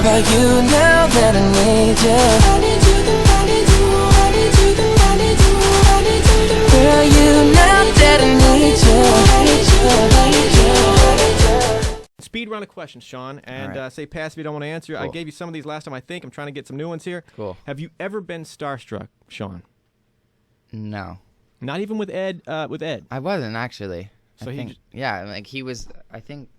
about you now that I need you? Where are you now that I need you? Speed round of questions, Shawn, and say pass if you don't want to answer. Cool. I gave you some of these last time, I think. I'm trying to get some new ones here. Cool. Have you ever been starstruck, Shawn? No. Not even with Ed? With Ed? I wasn't, actually. So I think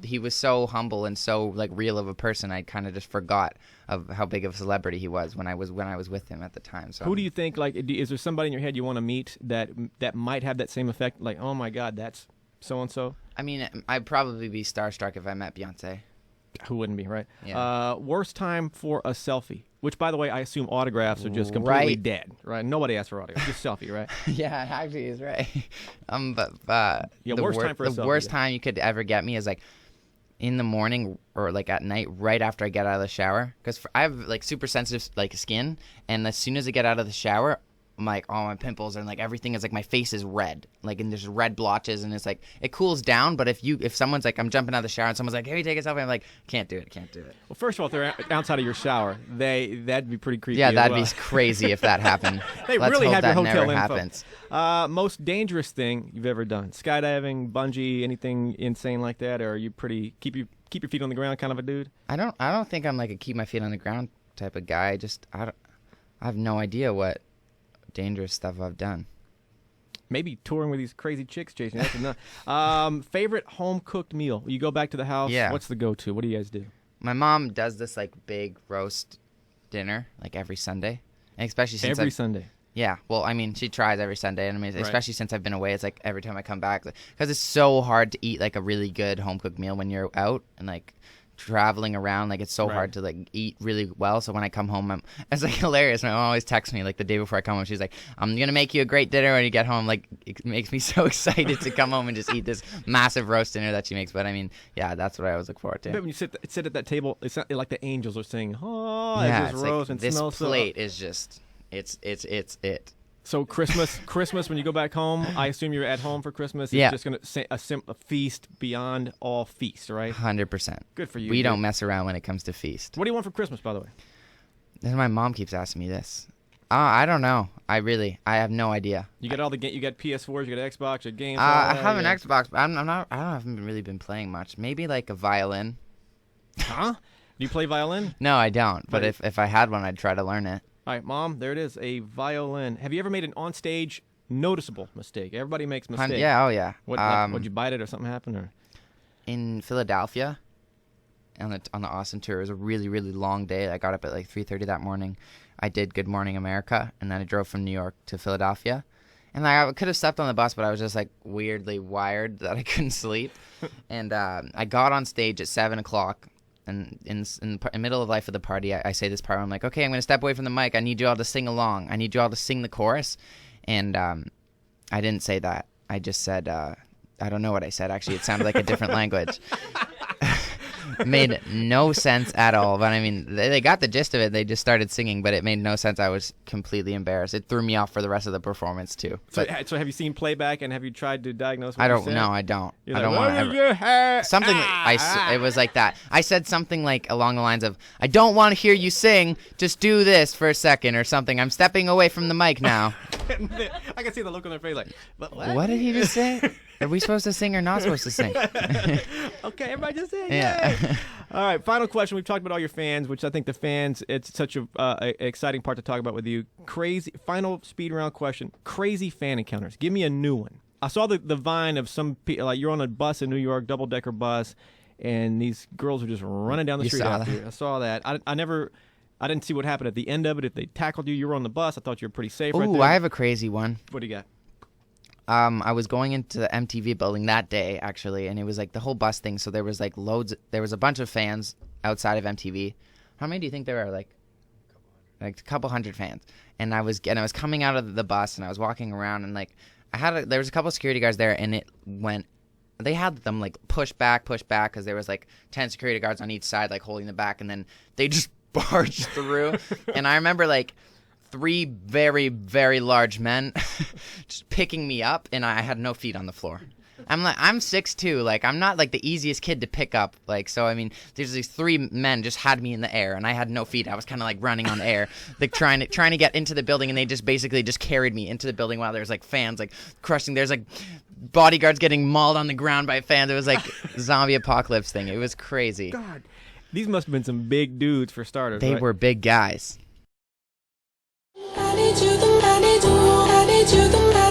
he was so humble and so like real of a person. I kind of just forgot of how big of a celebrity he was when I was with him at the time. So who do you think, like, is there somebody in your head you want to meet that might have that same effect? Like, oh my God, that's so and so. I mean, I'd probably be starstruck if I met Beyonce. Who wouldn't be, right? Yeah. Worst time for a selfie, which, by the way, I assume autographs are just completely dead, right? Nobody asks for autographs, just selfie, right? Yeah, actually, he's right. Worst time for a selfie. The worst time you could ever get me is like in the morning or like at night, right after I get out of the shower, because I have like super sensitive like skin, and as soon as I get out of the shower, I'm like, all my pimples and like everything is like my face is red, like, and there's red blotches, and it's like it cools down. But if someone's like, I'm jumping out of the shower and someone's like, hey, take a selfie, I'm like, can't do it. Well, first of all, if they're outside of your shower, that'd be pretty creepy. Yeah, that'd be crazy if that happened. They Let's really hope have that your hotel never info. happens. Most dangerous thing you've ever done? Skydiving, bungee, anything insane like that, or are you pretty keep your feet on the ground kind of a dude? I don't think I'm like a keep my feet on the ground type of guy. I have no idea what dangerous stuff I've done. Maybe touring with these crazy chicks, Jason. That's enough. Favorite home cooked meal? You go back to the house. Yeah. What's the go-to? What do you guys do? My mom does this like big roast dinner like every Sunday, and especially since every Sunday. Yeah, well, I mean, she tries every Sunday, and I mean, especially since I've been away, it's like every time I come back, because it's so hard to eat like a really good home cooked meal when you're out and like traveling around. Like, it's so hard to like eat really well. So when I come home, it's like hilarious. My mom always texts me like the day before I come home. She's like, "I'm gonna make you a great dinner when you get home." Like, it makes me so excited to come home and just eat this massive roast dinner that she makes. But I mean, yeah, that's what I always look forward to. But when you sit at that table, it's not like the angels are singing, "Oh, yeah, it's roast and this smells plate is just it's it. So Christmas when you go back home, I assume you're at home for Christmas. It's just gonna say a feast beyond all feast, right? 100%. Good for you. We don't mess around when it comes to feast. What do you want for Christmas, by the way? My mom keeps asking me this. I don't know. I have no idea. You got you got PS4s, you got Xbox, you got games. I have an Xbox, but I haven't really been playing much. Maybe like a violin. Huh? Do you play violin? No, I don't. But if I had one, I'd try to learn it. All right, Mom, there it is, a violin. Have you ever made an onstage noticeable mistake? Everybody makes mistakes. Yeah, oh yeah. Would you bite it or something happen? Or in Philadelphia, on the Austin tour, it was a really, really long day. I got up at like 3:30 that morning. I did Good Morning America, and then I drove from New York to Philadelphia. And I could have slept on the bus, but I was just like weirdly wired that I couldn't sleep. And I got on stage at 7 o'clock. And in the middle of life of the party, I say this part. I'm like, okay, I'm going to step away from the mic. I need you all to sing along. I need you all to sing the chorus. And I didn't say that. I just said, I don't know what I said. Actually, it sounded like a different language. Made no sense at all. But I mean, they got the gist of it. They just started singing, but it made no sense. I was completely embarrassed. It threw me off for the rest of the performance too. So have you seen playback and have you tried to diagnose what I don't you said? know. I don't. You're I like, don't want to ever. Something it was like that. I said something like along the lines of, "I don't want to hear you sing. Just do this for a second or something. I'm stepping away from the mic now." I can see the look on their face like, what did he just say? Are we supposed to sing or not supposed to sing? Okay, everybody just sing. Yeah. All right, final question. We've talked about all your fans, which I think the fans, it's such a exciting part to talk about with you. Final speed round question. Crazy fan encounters. Give me a new one. I saw the vine of some people, like you're on a bus in New York, double-decker bus, and these girls are just running down the street after you. I saw that. I didn't see what happened at the end of it. If they tackled you, you were on the bus. I thought you were pretty safe right there. Ooh, I have a crazy one. What do you got? I was going into the MTV building that day, actually, and it was like the whole bus thing. So there was like there was a bunch of fans outside of MTV. How many do you think there were? Like a couple hundred fans. And I was coming out of the bus and I was walking around and like there was a couple of security guards there, and they had them like push back because there was like 10 security guards on each side like holding the back, and then they just barged through. And I remember like 3 very, very large men just picking me up, and I had no feet on the floor. I'm 6'2", like I'm not like the easiest kid to pick up, like, so I mean, there's these 3 men just had me in the air, and I had no feet. I was kind of like running on air, like trying to get into the building, and they just basically just carried me into the building while there's like fans like crushing. There's like bodyguards getting mauled on the ground by fans. It was like zombie apocalypse thing. It was crazy. God, these must have been some big dudes for starters. They right? were big guys. I need you, I need you, I need you,